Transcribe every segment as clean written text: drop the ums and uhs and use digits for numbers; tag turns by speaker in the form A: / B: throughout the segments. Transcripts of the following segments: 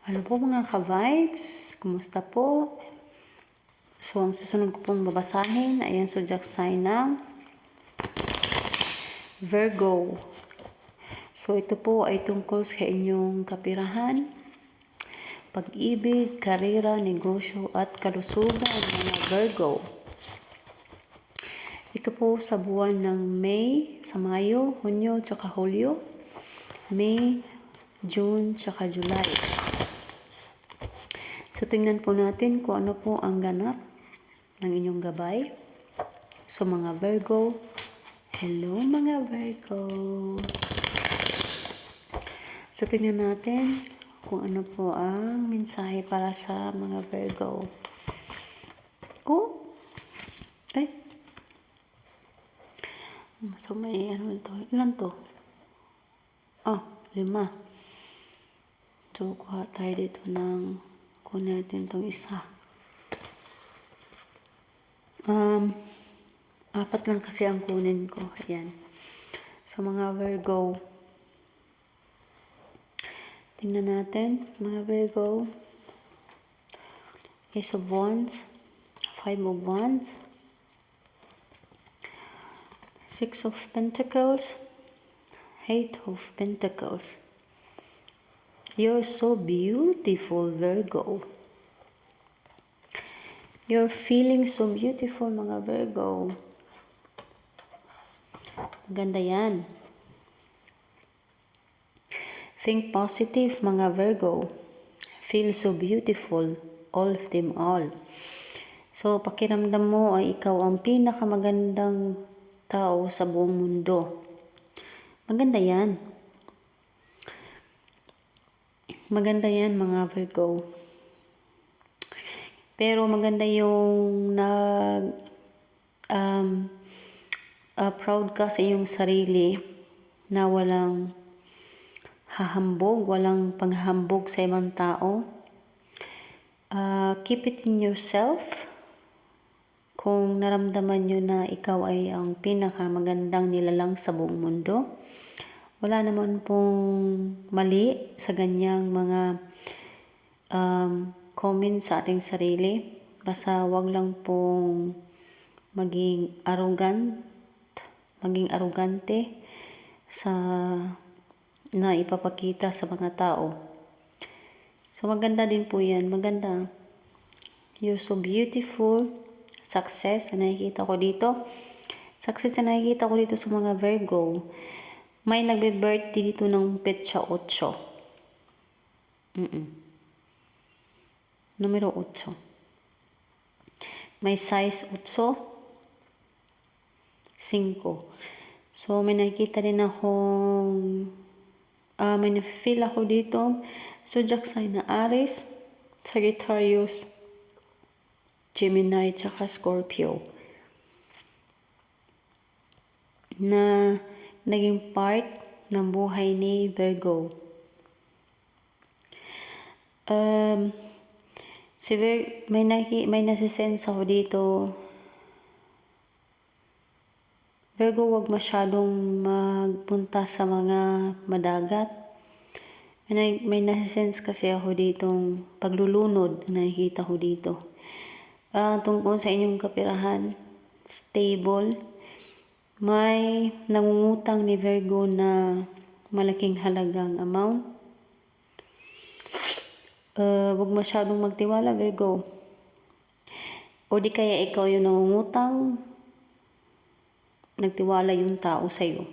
A: Ano po mga ka-vibes? Kumusta po? So, ang susunod ko pong babasahin ay ang zodiac sign ng Virgo. So, ito po ay tungkol sa inyong kapirahan, pag-ibig, karera, negosyo, at kalusugan mga Virgo. Ito po sa buwan ng May, sa Mayo, Hunyo, tsaka Hulyo. May, June, tsaka July. So, tingnan po natin kung ano po ang ganap ng inyong gabay. So, mga Virgo, hello mga Virgo. So, tingnan natin kung ano po ang mensahe para sa mga Virgo. Oh, ay. So, may ano ito. Ilan to? 5. So, kuha tayo dito ng kunin natin itong isa. 4 lang kasi ang kunin ko. Ayan. So, mga Virgo. Tingnan natin. Mga Virgo. Ace of Wands. 5 of Wands. 6 of Pentacles. 8 of Pentacles. You're so beautiful, Virgo. You're feeling so beautiful, mga Virgo. Ganda yan. Think positive, mga Virgo. Feel so beautiful, all of them all. So, pakiramdam mo ay ikaw ang pinakamagandang tao sa buong mundo. Maganda yan. Maganda yan, mga Virgo. Pero maganda yung proud ka sa iyong sarili na walang hahambog, walang paghahambog sa ibang tao. Keep it in yourself. Kung naramdaman nyo na ikaw ay ang pinakamagandang nilalang sa buong mundo, wala naman pong mali sa ganyang mga comment sa ating sarili. Basta wag lang pong maging arrogante sa na ipapakita sa mga tao. So, maganda din po yan. Maganda. You're so beautiful. Success na nakikita ko dito. Success na nakikita ko dito sa mga Virgo. May nagbe-birthday dito ng petsa 8. Numero 8. May size 8. 5. So, may nakikita din akong may na-feel ako dito. Zodiac sign na Aries, Sagittarius, Gemini, tsaka Scorpio. Na naging part ng buhay ni Virgo. May nasisense ako dito. Virgo, wag masyadong magpunta sa mga madagat. May nasisense kasi ako ditong paglulunod na nakikita ko dito. Tungkol sa inyong kapirahan, stable. May nangungutang ni Virgo na malaking halagang amount. Huwag masyadong magtiwala, Virgo. O di kaya ikaw yung nangungutang, nagtiwala yung tao sa'yo.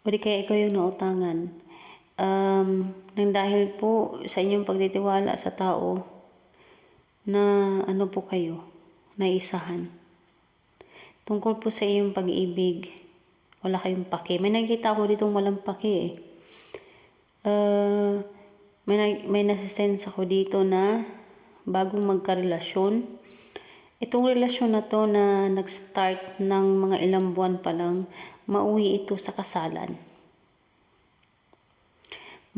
A: O di kaya ikaw yung nautangan. Nang dahil po sa inyong pagtitiwala sa tao, na ano po kayo, naisahan. Tungkol po sa iyong pag-ibig, wala kayong pake. May nakikita ako ditong walang pake may nasisense ako dito na bagong magkarelasyon. Itong relasyon na to na nag-start ng mga ilang buwan pa lang, mauwi ito sa kasalan.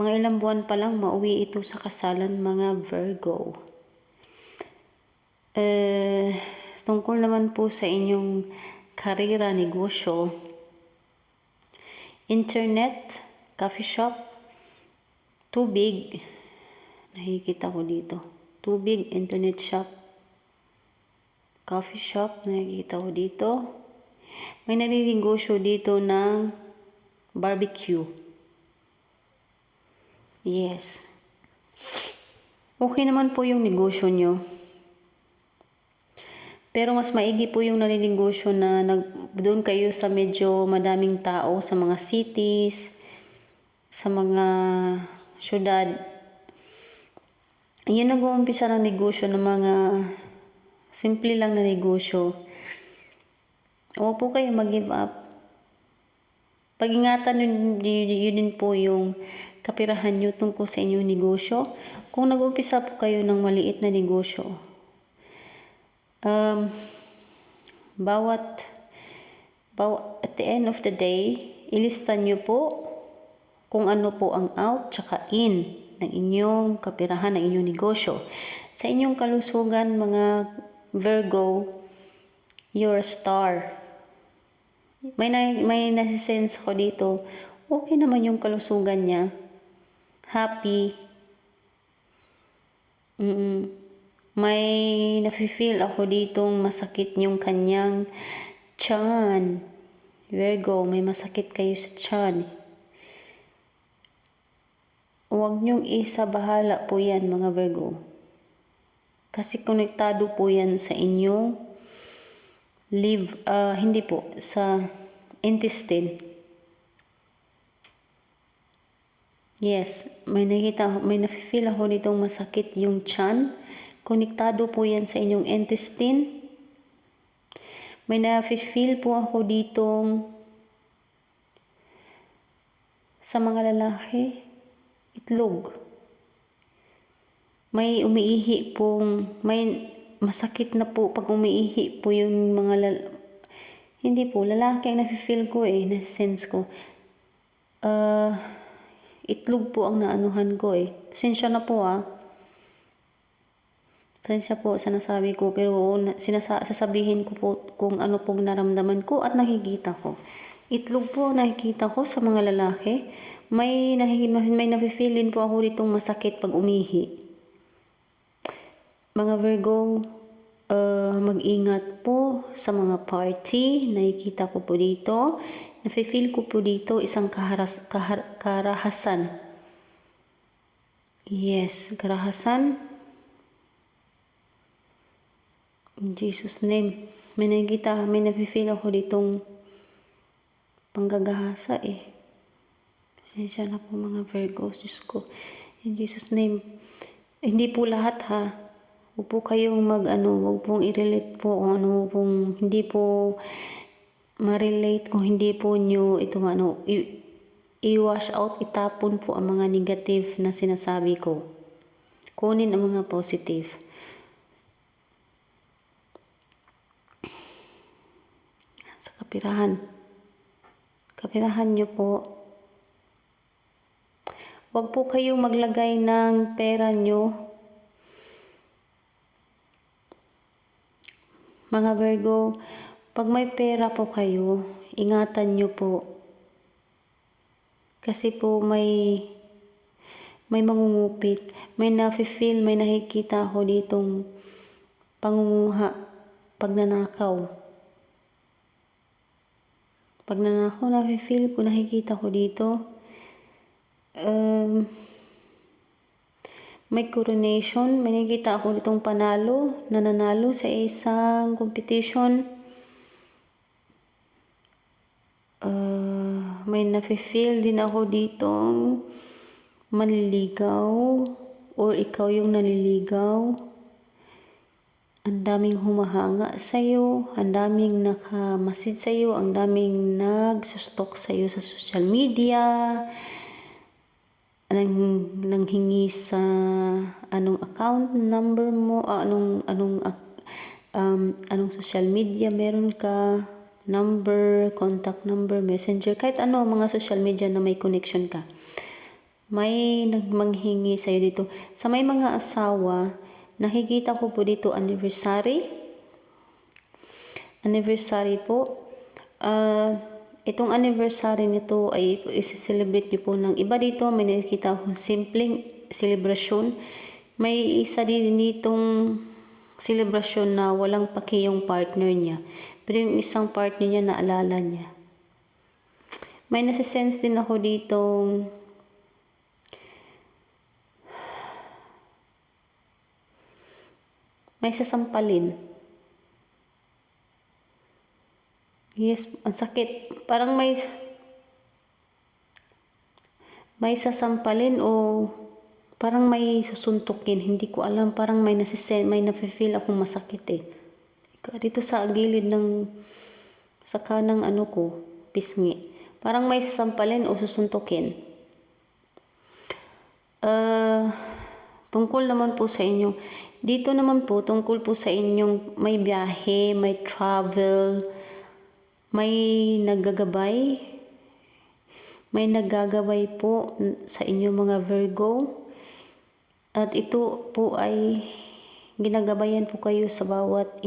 A: Mga ilang buwan pa lang, mauwi ito sa kasalan, mga Virgo. Tungkol naman po sa inyong karera, negosyo, internet, coffee shop, tubig, nakikita ko dito. Tubig, internet shop, coffee shop, nakikita ko dito. May naninegosyo dito ng barbecue. Yes. Okay naman po yung negosyo nyo. Pero mas maigi po yung naninegosyo na doon kayo sa medyo madaming tao, sa mga cities, sa mga syudad. Yun nag-uumpisa ng negosyo ng mga simple lang na negosyo. Huwag po kayo mag-give up. Pag-ingatan yun din po yung kapirahan nyo tungkol sa inyong negosyo. Kung nag-umpisa po kayo ng maliit na negosyo, at the end of the day, ilista nyo po kung ano po ang out tsaka in ng inyong kapirahan, ng inyong negosyo. Sa inyong kalusugan, mga Virgo, you're a star. May nasisense ko dito. Okay naman yung kalusugan niya. Happy. May nafe-feel ako ditong masakit yung kanyang tiyan. Virgo, may masakit kayo sa tiyan. Huwag niyong isabahala po yan, mga Virgo. Kasi konektado po yan sa inyong hindi po, sa intestine. Yes, may nafe-feel ako ditong masakit yung tiyan. Konektado po yan sa inyong intestine. May nafe-feel po ako ditong sa mga lalaki, itlog. May umiihi pong, may masakit na po pag umiihi po yung mga hindi po, lalaki ang nafe-feel ko nasa-sense ko. Itlog po ang naanuhan ko Pasensya na po Pasensya po sa nasabi ko, pero sasabihin ko po kung ano pong naramdaman ko at nakikita ko. Itlog po nakikita ko sa mga lalaki. May nafe-feel din po ako ditong masakit pag umihi. Mga Virgo, mag-ingat po sa mga party. Nakikita ko po dito. Nafe-feel ko po dito isang karahasan. Yes, karahasan. In Jesus' name. May nafe-feel ako ditong panggagahasa Pasensya na po mga Virgo. Diyos ko. In Jesus' name. Hindi po lahat Huwag po kayong huwag pong i-relate po kung ano pong hindi po ma-relate, kung hindi po nyo i-wash out, itapon po ang mga negative na sinasabi ko. Kunin ang mga positive. Sa kapirahan nyo po. Huwag po kayong maglagay ng pera nyo. Mga Virgo, pag may pera po kayo, ingatan nyo po. Kasi po may mangungupit. May nafe-feel, may nakikita ako ditong pangunguha, pagnanakaw. Pagnanakaw, nafe-feel ko, nakikita ko dito. May coronation, may nakikita ako ditong nananalo sa isang competition. May nafe-feel din ako ditong manliligaw or ikaw yung naliligaw. Ang daming humahanga sa'yo, ang daming nakamasid sa'yo, ang daming nagsustok sa'yo sa social media. Nanghingi sa anong account number mo, anong social media meron ka, number, contact number, messenger, kahit mga social media na may connection ka. May nagmanghingi sa'yo dito. Sa may mga asawa, nakikita ko po dito anniversary. Anniversary po. Itong anniversary nito ay isi-celebrate niyo po ng iba dito. May nakikita akong celebration. May isa din ditong celebration na walang paki yung partner niya. Pero yung isang partner niya naalala niya. May nasa-sense din ako ditong may sasampalin. Yes, ang sakit. Parang may sasampalin o parang may susuntukin. Hindi ko alam. Parang may nafe-feel akong masakit eh. Dito sa gilid ng sa kanang ano ko, pisngi. Parang may sasampalin o susuntukin. Tungkol naman po sa inyo. Dito naman po, tungkol po sa inyong may biyahe, may travel, may naggagabay. May naggagabay po sa inyong mga Virgo. At ito po ay ginagabayan po kayo sa bawat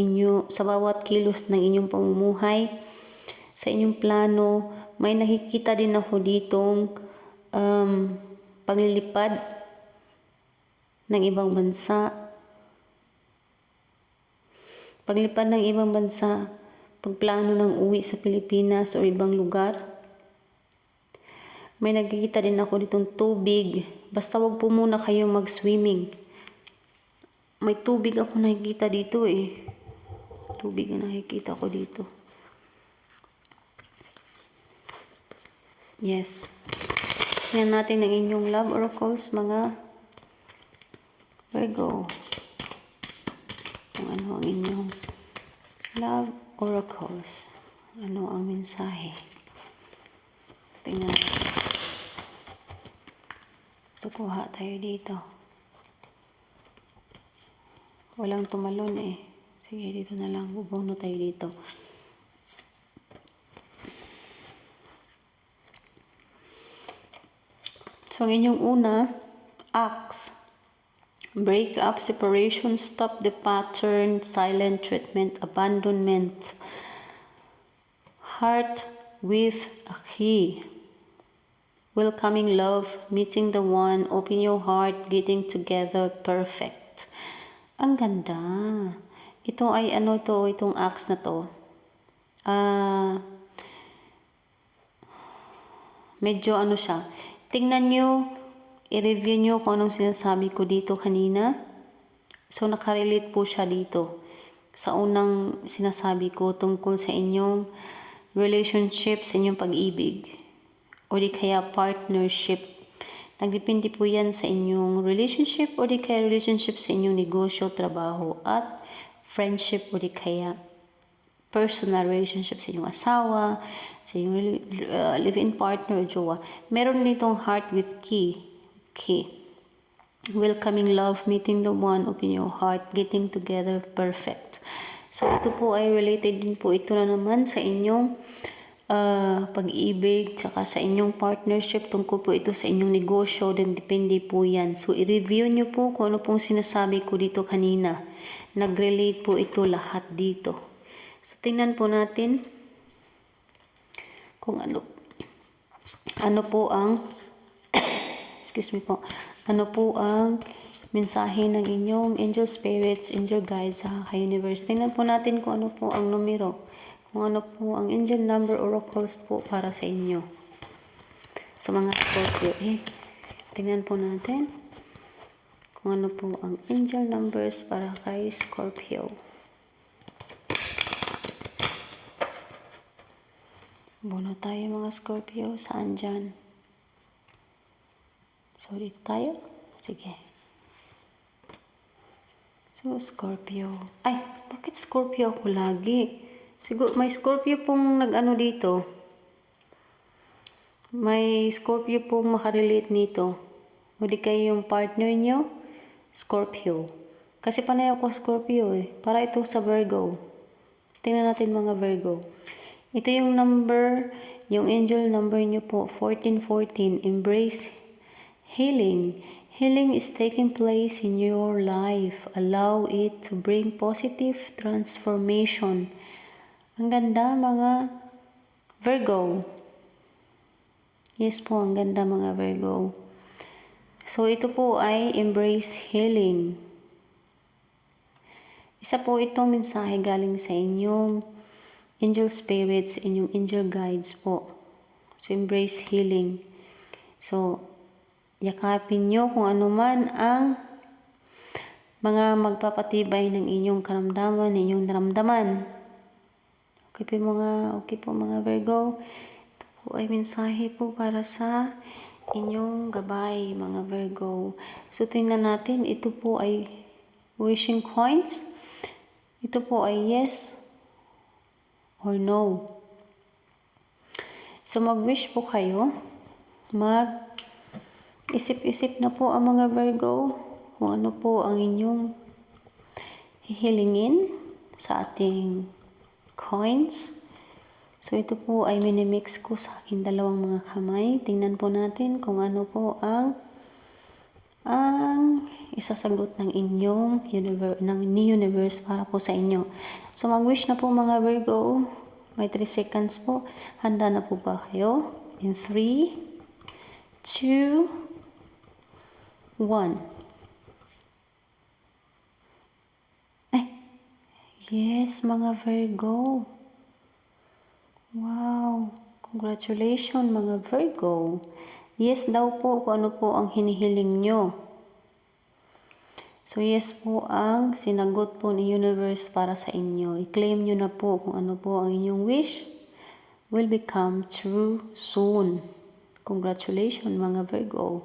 A: kilos ng inyong pamumuhay, sa inyong plano. May nakikita din ako ditong paglilipad ng ibang bansa. Paglipad ng ibang bansa, pagplano ng uwi sa Pilipinas o ibang lugar. May nakikita din ako ditong tubig. Basta wag po muna kayong mag-swimming. May tubig ako nakikita dito eh. Tubig na nakikita ko dito. Yes. Tingnan natin ang inyong love oracles, mga Virgo. Kung ano ang inyong love oracles. Ano ang mensahe. Tingnan natin. So, kuha tayo dito. Walang tumalon eh. Sige, dito na lang. Bubuno tayo dito. So, ang inyong una, Axe. Break up, separation, stop the pattern, silent treatment, abandonment. Heart with a key. Welcoming love, meeting the one, open your heart, getting together, perfect. Ang ganda. Ito ay ano to, itong Axe na to. Medyo ano siya. Tingnan nyo, i-review nyo kung anong sinasabi ko dito kanina. So, nakarelate po siya dito sa unang sinasabi ko tungkol sa inyong relationship, sa inyong pag-ibig. O di kaya partnership. Nagdepende po yan sa inyong relationship o di kaya relationship sa inyong negosyo, trabaho at friendship o di kaya personal relationship sa inyong asawa, sa inyong live-in partner o jowa. Meron nitong heart with key. Welcoming love, meeting the one, open your heart, getting together, perfect. So, ito po ay related din po ito na naman sa inyong pag-ibig, tsaka sa inyong partnership. Tungkol po ito sa inyong negosyo, then depende po yan. So, i-review nyo po kung ano pong sinasabi ko dito kanina. Nag-relate po ito lahat dito. So, tingnan po natin kung ano po ang ano po ang mensahe ng inyong angel spirits, angel guides sa universe. Tingnan po natin kung ano po ang numero, kung ano po ang angel number oracles po para sa inyo. Sa mga Scorpio, tingnan po natin kung ano po ang angel numbers para kay Scorpio. Buno tayo mga Scorpio. Saan dyan? So, dito tayo. Sige. So, Scorpio. Ay, bakit Scorpio ako lagi? Siguro, may Scorpio pong nag-ano dito. May Scorpio pong makarelate nito. O di kayo yung partner nyo, Scorpio. Kasi panay ako Scorpio eh. Para ito sa Virgo. Tingnan natin mga Virgo. Ito yung number, yung angel number nyo po, 1414. Embrace healing. Healing is taking place in your life. Allow it to bring positive transformation. Ang ganda mga Virgo. Yes po, ang ganda mga Virgo. So, ito po ay embrace healing. Isa po itong mensahe galing sa inyong angel spirits, inyong angel guides po. So, embrace healing. So, yakapin nyo kung ano man ang mga magpapatibay ng inyong karamdaman, inyong naramdaman. Okay po mga Virgo. Ito po ay mensahe po para sa inyong gabay, mga Virgo. So, tingnan natin. Ito po ay wishing coins. Ito po ay yes or no. So, mag-wish po kayo. Isip-isip na po ang mga Virgo kung ano po ang inyong hihilingin sa ating coins. So, ito po ay minimix ko sa aking dalawang mga kamay. Tingnan po natin kung ano po ang isasagot ng inyong universe para po sa inyo. So, mag-wish na po mga Virgo. May 3 seconds po. Handa na po ba kayo? In 3, 2, 1. Yes, mga Virgo. Wow. Congratulations, mga Virgo. Yes daw po kung ano po ang hinihiling nyo. So, yes po ang sinagot po ni universe para sa inyo. I-claim nyo na po kung ano po ang inyong wish will become true soon. Congratulations, mga Virgo.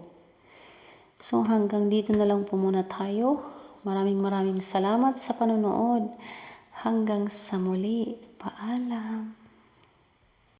A: So, hanggang dito na lang po muna tayo. Maraming salamat sa panonood. Hanggang sa muli. Paalam.